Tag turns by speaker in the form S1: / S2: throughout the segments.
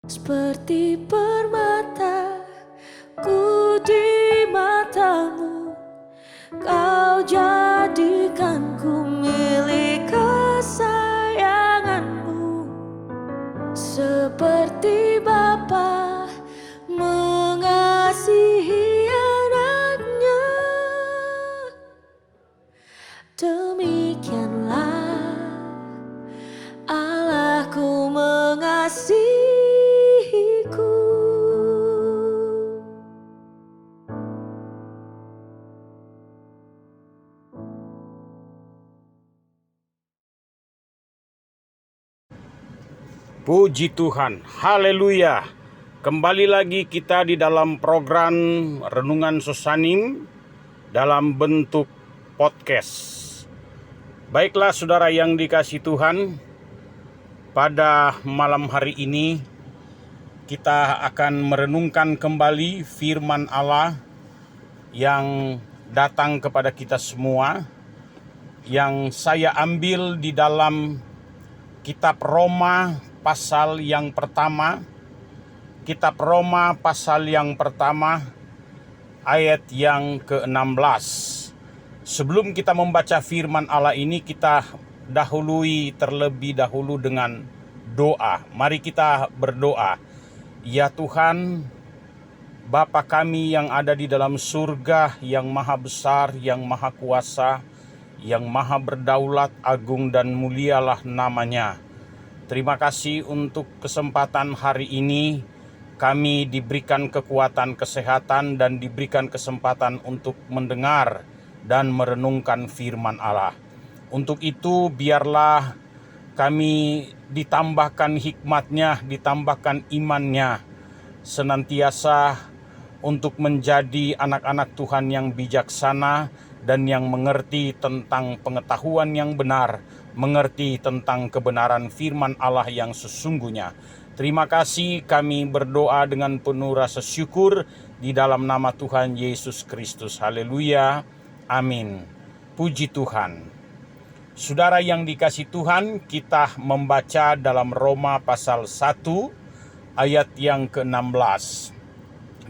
S1: Seperti permata ku di matamu, kau jadikanku milik kesayanganmu. Seperti Bapa mengasihi anaknya, demikianlah Allahku mengasihiku.
S2: Puji Tuhan, haleluya. Kembali lagi kita di dalam program Renungan Sosanim dalam bentuk podcast. Baiklah saudara yang dikasihi Tuhan, pada malam hari ini kita akan merenungkan kembali firman Allah yang datang kepada kita semua, yang saya ambil di dalam kitab Roma pasal yang pertama, kitab Roma pasal yang pertama ayat yang ke-16. Sebelum kita membaca firman Allah ini, kita dahului terlebih dahulu dengan doa. Mari kita berdoa. Ya Tuhan, Bapa kami yang ada di dalam surga, yang maha besar, yang maha kuasa, yang maha berdaulat, agung dan mulialah namanya. Terima kasih untuk kesempatan hari ini. Kami diberikan kekuatan kesehatan dan diberikan kesempatan untuk mendengar dan merenungkan firman Allah. Untuk itu biarlah kami ditambahkan hikmatnya, ditambahkan imannya, senantiasa untuk menjadi anak-anak Tuhan yang bijaksana dan yang mengerti tentang pengetahuan yang benar, mengerti tentang kebenaran firman Allah yang sesungguhnya. Terima kasih, kami berdoa dengan penuh rasa syukur di dalam nama Tuhan Yesus Kristus. Haleluya, amin. Puji Tuhan. Saudara yang dikasihi Tuhan, kita membaca dalam Roma pasal 1 ayat yang ke-16.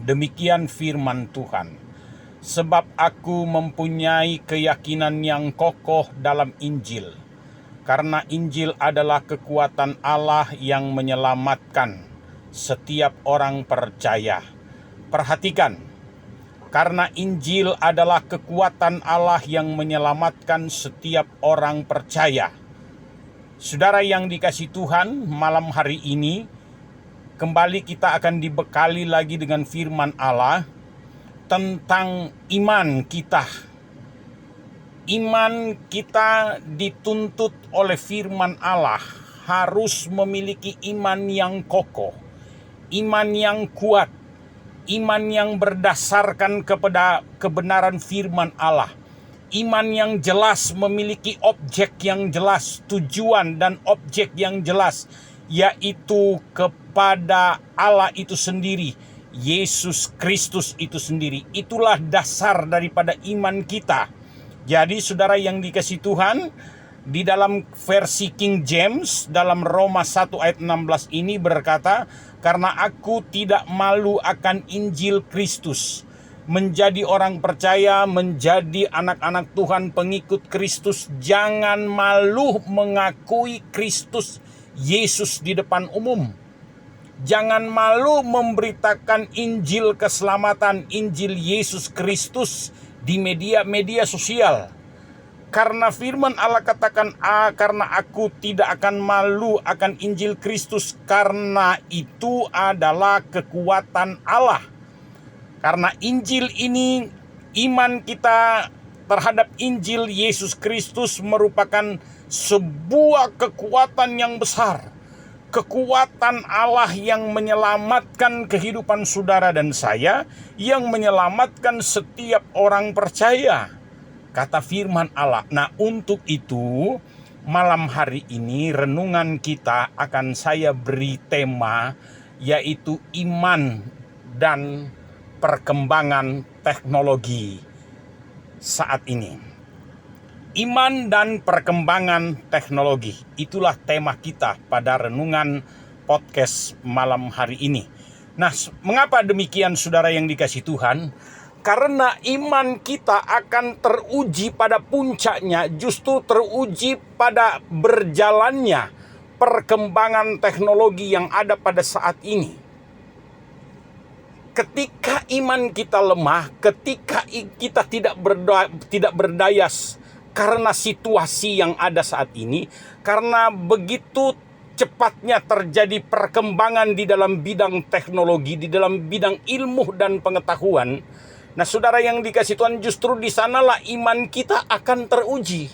S2: Demikian firman Tuhan. Sebab aku mempunyai keyakinan yang kokoh dalam Injil, karena Injil adalah kekuatan Allah yang menyelamatkan setiap orang percaya. Perhatikan, karena Injil adalah kekuatan Allah yang menyelamatkan setiap orang percaya. Saudara yang dikasihi Tuhan, malam hari ini kembali kita akan dibekali lagi dengan firman Allah tentang iman kita. Iman kita dituntut oleh firman Allah harus memiliki iman yang kokoh, iman yang kuat, iman yang berdasarkan kepada kebenaran firman Allah, iman yang jelas, memiliki objek yang jelas, tujuan dan objek yang jelas, yaitu kepada Allah itu sendiri, Yesus Kristus itu sendiri. Itulah dasar daripada iman kita. Jadi saudara yang dikasihi Tuhan, di dalam versi King James, dalam Roma 1 ayat 16 ini berkata, karena aku tidak malu akan Injil Kristus. Menjadi orang percaya, menjadi anak-anak Tuhan, pengikut Kristus, jangan malu mengakui Kristus Yesus di depan umum. Jangan malu memberitakan Injil keselamatan, Injil Yesus Kristus di media-media sosial. Karena firman Allah katakan, karena aku tidak akan malu akan Injil Kristus, karena itu adalah kekuatan Allah. Karena Injil ini, iman kita terhadap Injil Yesus Kristus merupakan sebuah kekuatan yang besar. Kekuatan Allah yang menyelamatkan kehidupan saudara dan saya, yang menyelamatkan setiap orang percaya. Kata firman Allah. Nah, untuk itu malam hari ini renungan kita akan saya beri tema, yaitu iman dan perkembangan teknologi saat ini. Iman dan perkembangan teknologi, itulah tema kita pada renungan podcast malam hari ini. Nah, mengapa demikian saudara yang dikasihi Tuhan? Karena iman kita akan teruji pada puncaknya, justru teruji pada berjalannya perkembangan teknologi yang ada pada saat ini. Ketika iman kita lemah, ketika kita tidak berdaya karena situasi yang ada saat ini, karena begitu cepatnya terjadi perkembangan di dalam bidang teknologi, di dalam bidang ilmu dan pengetahuan. Nah, saudara yang dikasihi Tuhan, justru di sanalah iman kita akan teruji.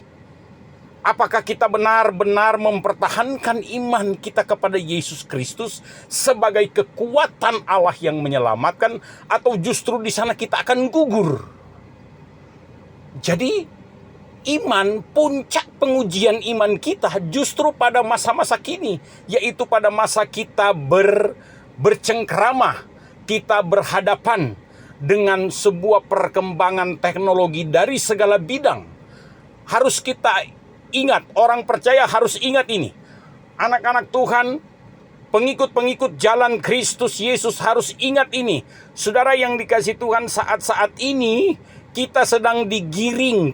S2: Apakah kita benar-benar mempertahankan iman kita kepada Yesus Kristus sebagai kekuatan Allah yang menyelamatkan, atau justru di sana kita akan gugur? Jadi, iman, puncak pengujian iman kita justru pada masa-masa kini, yaitu pada masa kita bercengkrama, kita berhadapan dengan sebuah perkembangan teknologi dari segala bidang. Harus kita ingat, orang percaya harus ingat ini. Anak-anak Tuhan, pengikut-pengikut jalan Kristus Yesus harus ingat ini. Saudara yang dikasihi Tuhan, saat-saat ini kita sedang digiring,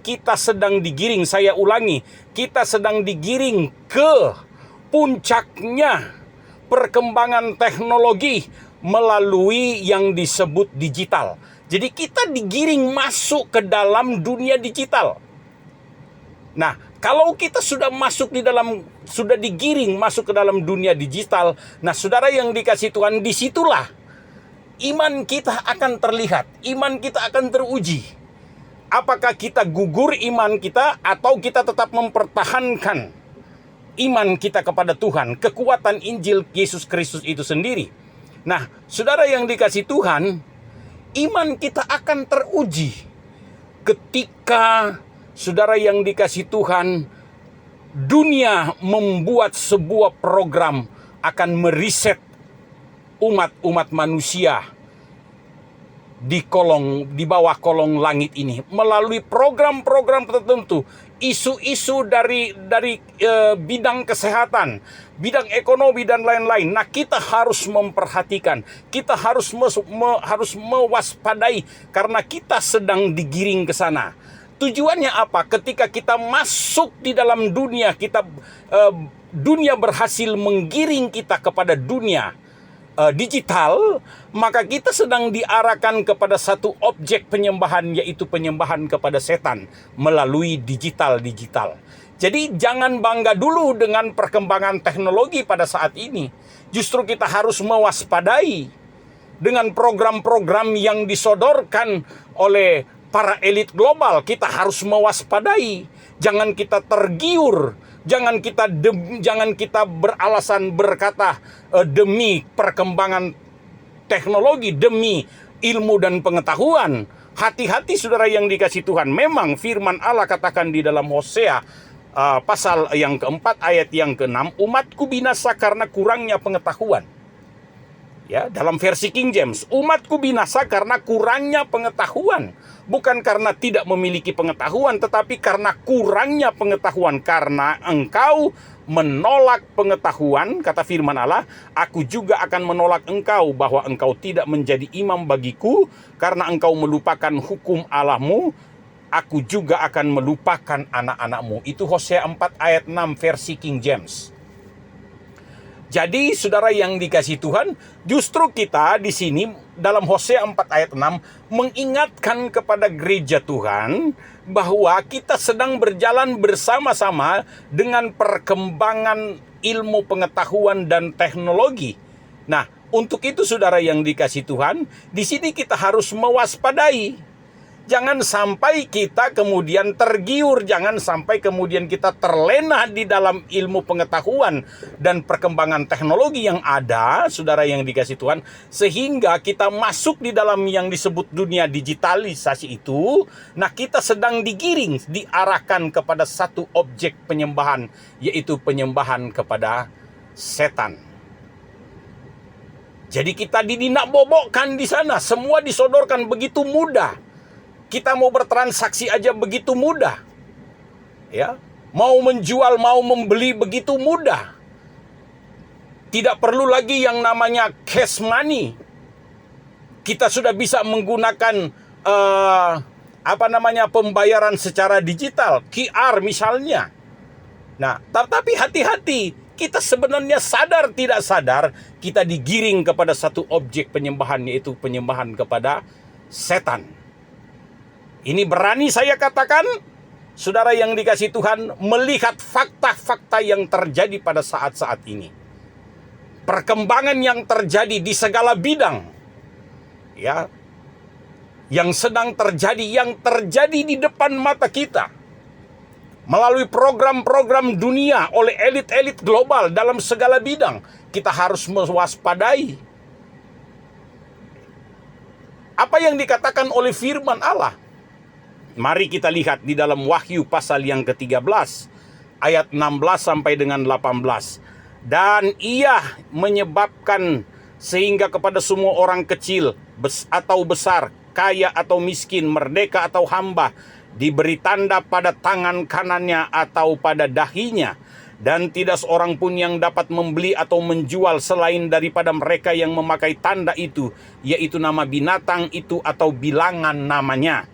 S2: saya ulangi, kita sedang digiring ke puncaknya perkembangan teknologi melalui yang disebut digital. Jadi kita digiring masuk ke dalam dunia digital. Nah, kalau kita sudah digiring masuk ke dalam dunia digital, nah saudara yang dikasihi Tuhan, disitulah iman kita akan terlihat, iman kita akan teruji. Apakah kita gugur iman kita, atau kita tetap mempertahankan iman kita kepada Tuhan, kekuatan Injil Yesus Kristus itu sendiri. Nah, saudara yang dikasihi Tuhan, iman kita akan teruji ketika saudara yang dikasihi Tuhan, dunia membuat sebuah program akan meriset umat manusia di bawah kolong langit ini melalui program-program tertentu, isu-isu dari bidang kesehatan, bidang ekonomi dan lain-lain. Nah, kita harus memperhatikan, kita harus mewaspadai karena kita sedang digiring ke sana. Tujuannya apa? Ketika kita masuk di dalam dunia, dunia berhasil menggiring kita kepada dunia digital, maka kita sedang diarahkan kepada satu objek penyembahan, yaitu penyembahan kepada setan melalui digital. Jadi jangan bangga dulu dengan perkembangan teknologi pada saat ini. Justru kita harus mewaspadai dengan program-program yang disodorkan oleh para elit global. Kita harus mewaspadai. Jangan kita tergiur. Jangan kita beralasan berkata demi perkembangan teknologi, demi ilmu dan pengetahuan. Hati-hati saudara yang dikasihi Tuhan. Memang firman Allah katakan di dalam Hosea pasal yang keempat ayat yang ke-6, umatku binasa karena kurangnya pengetahuan. Ya, dalam versi King James, umatku binasa karena kurangnya pengetahuan. Bukan karena tidak memiliki pengetahuan, tetapi karena kurangnya pengetahuan. Karena engkau menolak pengetahuan, kata firman Allah, aku juga akan menolak engkau, bahwa engkau tidak menjadi imam bagiku. Karena engkau melupakan hukum Allahmu, aku juga akan melupakan anak-anakmu. Itu Hosea 4 ayat 6 versi King James. Jadi saudara yang dikasihi Tuhan, justru kita di sini dalam Hosea 4 ayat 6 mengingatkan kepada gereja Tuhan bahwa kita sedang berjalan bersama-sama dengan perkembangan ilmu pengetahuan dan teknologi. Nah, untuk itu saudara yang dikasihi Tuhan, di sini kita harus mewaspadai. Jangan sampai kita kemudian tergiur, jangan sampai kemudian kita terlena di dalam ilmu pengetahuan dan perkembangan teknologi yang ada, saudara yang dikasihi Tuhan, sehingga kita masuk di dalam yang disebut dunia digitalisasi itu. Nah, kita sedang digiring, diarahkan kepada satu objek penyembahan, yaitu penyembahan kepada setan. Jadi kita didinakbobokkan di sana, semua disodorkan begitu mudah. Kita mau bertransaksi aja begitu mudah. Ya, mau menjual, mau membeli begitu mudah. Tidak perlu lagi yang namanya cash money. Kita sudah bisa menggunakan pembayaran secara digital, QR misalnya. Nah, tapi hati-hati, kita sebenarnya sadar tidak sadar kita digiring kepada satu objek penyembahan, yaitu penyembahan kepada setan. Ini berani saya katakan, saudara yang dikasihi Tuhan, melihat fakta-fakta yang terjadi pada saat-saat ini. Perkembangan yang terjadi di segala bidang, ya, yang sedang terjadi, yang terjadi di depan mata kita, melalui program-program dunia oleh elit-elit global dalam segala bidang, kita harus mewaspadai. Apa yang dikatakan oleh firman Allah? Mari kita lihat di dalam Wahyu pasal yang ke-13, ayat 16 sampai dengan 18. Dan ia menyebabkan sehingga kepada semua orang kecil atau besar, kaya atau miskin, merdeka atau hamba, diberi tanda pada tangan kanannya atau pada dahinya. Dan tidak seorang pun yang dapat membeli atau menjual selain daripada mereka yang memakai tanda itu, yaitu nama binatang itu atau bilangan namanya.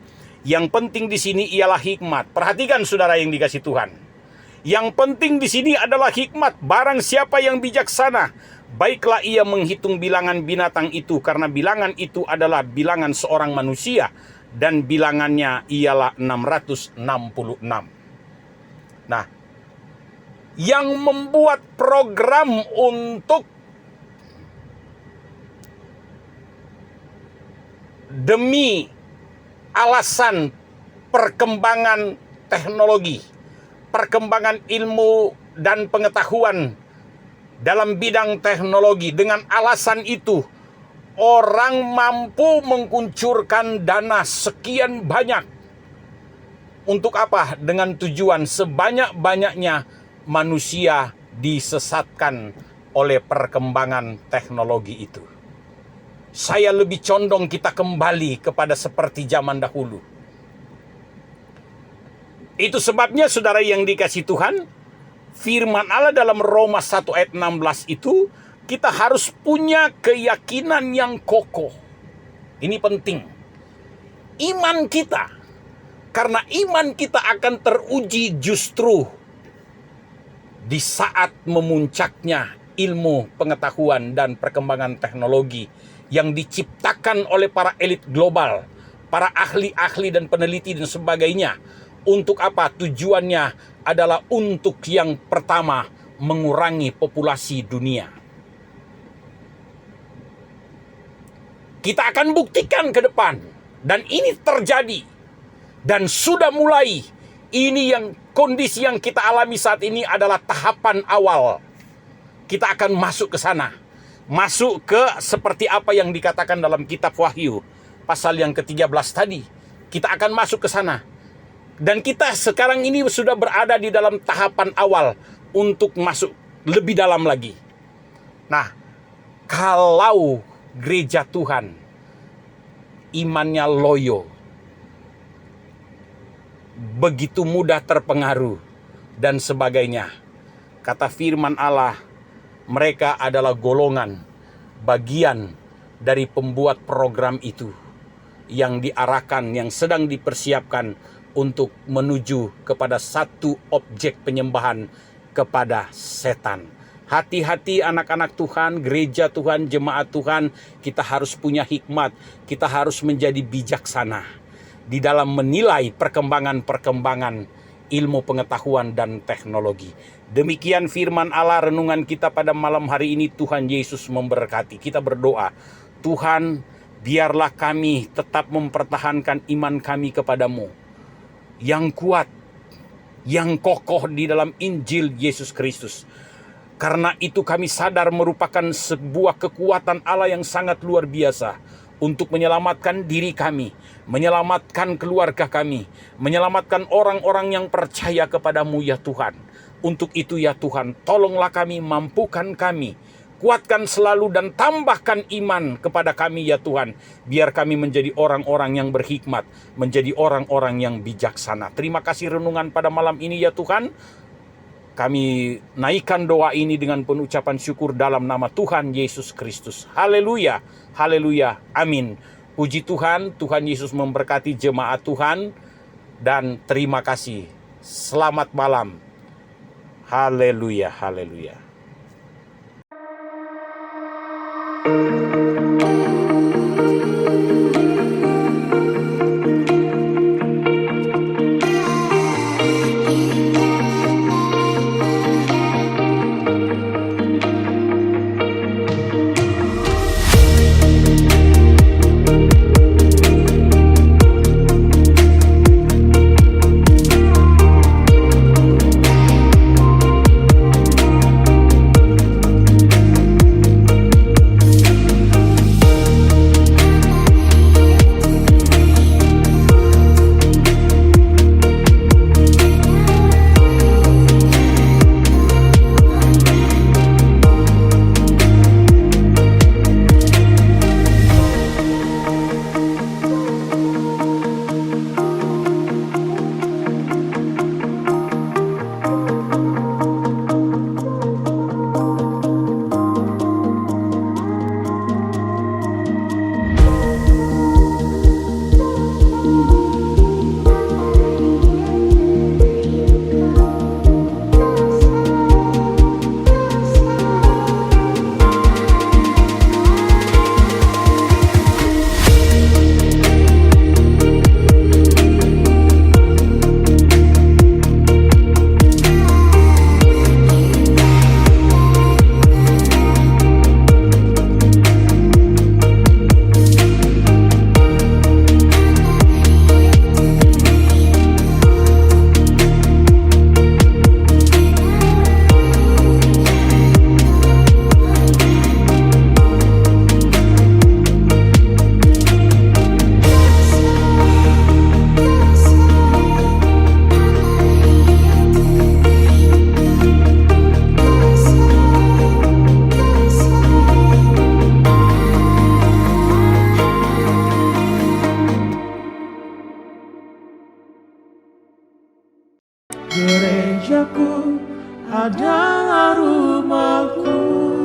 S2: Yang penting di sini ialah hikmat. Perhatikan saudara yang dikasihi Tuhan. Yang penting di sini adalah hikmat. Barang siapa yang bijaksana, baiklah ia menghitung bilangan binatang itu, karena bilangan itu adalah bilangan seorang manusia, dan bilangannya ialah 666. Nah, yang membuat program untuk demi alasan perkembangan teknologi, perkembangan ilmu dan pengetahuan dalam bidang teknologi, dengan alasan itu orang mampu mengkuncurkan dana sekian banyak. Untuk apa? Dengan tujuan sebanyak-banyaknya manusia disesatkan oleh perkembangan teknologi itu. Saya lebih condong kita kembali kepada seperti zaman dahulu. Itu sebabnya saudara yang dikasihi Tuhan, firman Allah dalam Roma 1 ayat 16 itu, kita harus punya keyakinan yang kokoh. Ini penting. Iman kita. Karena iman kita akan teruji justru di saat memuncaknya ilmu, pengetahuan, dan perkembangan teknologi yang diciptakan oleh para elit global, para ahli-ahli dan peneliti dan sebagainya. Untuk apa? Tujuannya adalah untuk yang pertama, mengurangi populasi dunia. Kita akan buktikan ke depan, dan ini terjadi dan sudah mulai. Ini yang kondisi yang kita alami saat ini adalah tahapan awal. Kita akan masuk ke sana. Masuk ke seperti apa yang dikatakan dalam kitab Wahyu pasal yang ke-13 tadi. Kita akan masuk ke sana. Dan kita sekarang ini sudah berada di dalam tahapan awal untuk masuk lebih dalam lagi. Nah, kalau gereja Tuhan imannya loyo, begitu mudah terpengaruh dan sebagainya, kata firman Allah, mereka adalah golongan bagian dari pembuat program itu yang diarahkan, yang sedang dipersiapkan untuk menuju kepada satu objek penyembahan kepada setan. Hati-hati anak-anak Tuhan, gereja Tuhan, jemaat Tuhan, kita harus punya hikmat, kita harus menjadi bijaksana di dalam menilai perkembangan-perkembangan ilmu pengetahuan dan teknologi. Demikian firman Allah renungan kita pada malam hari ini. Tuhan Yesus memberkati. Kita berdoa, Tuhan, biarlah kami tetap mempertahankan iman kami kepadamu yang kuat, yang kokoh di dalam Injil Yesus Kristus. Karena itu kami sadar merupakan sebuah kekuatan Allah yang sangat luar biasa untuk menyelamatkan diri kami, menyelamatkan keluarga kami, menyelamatkan orang-orang yang percaya kepadamu ya Tuhan. Untuk itu ya Tuhan, tolonglah kami, mampukan kami, kuatkan selalu dan tambahkan iman kepada kami ya Tuhan. Biar kami menjadi orang-orang yang berhikmat, menjadi orang-orang yang bijaksana. Terima kasih renungan pada malam ini ya Tuhan. Kami naikkan doa ini dengan penucapan syukur dalam nama Tuhan Yesus Kristus. Haleluya, haleluya, amin. Puji Tuhan, Tuhan Yesus memberkati jemaat Tuhan, dan terima kasih. Selamat malam. Haleluya, haleluya.
S3: Gerejaku adalah rumahku.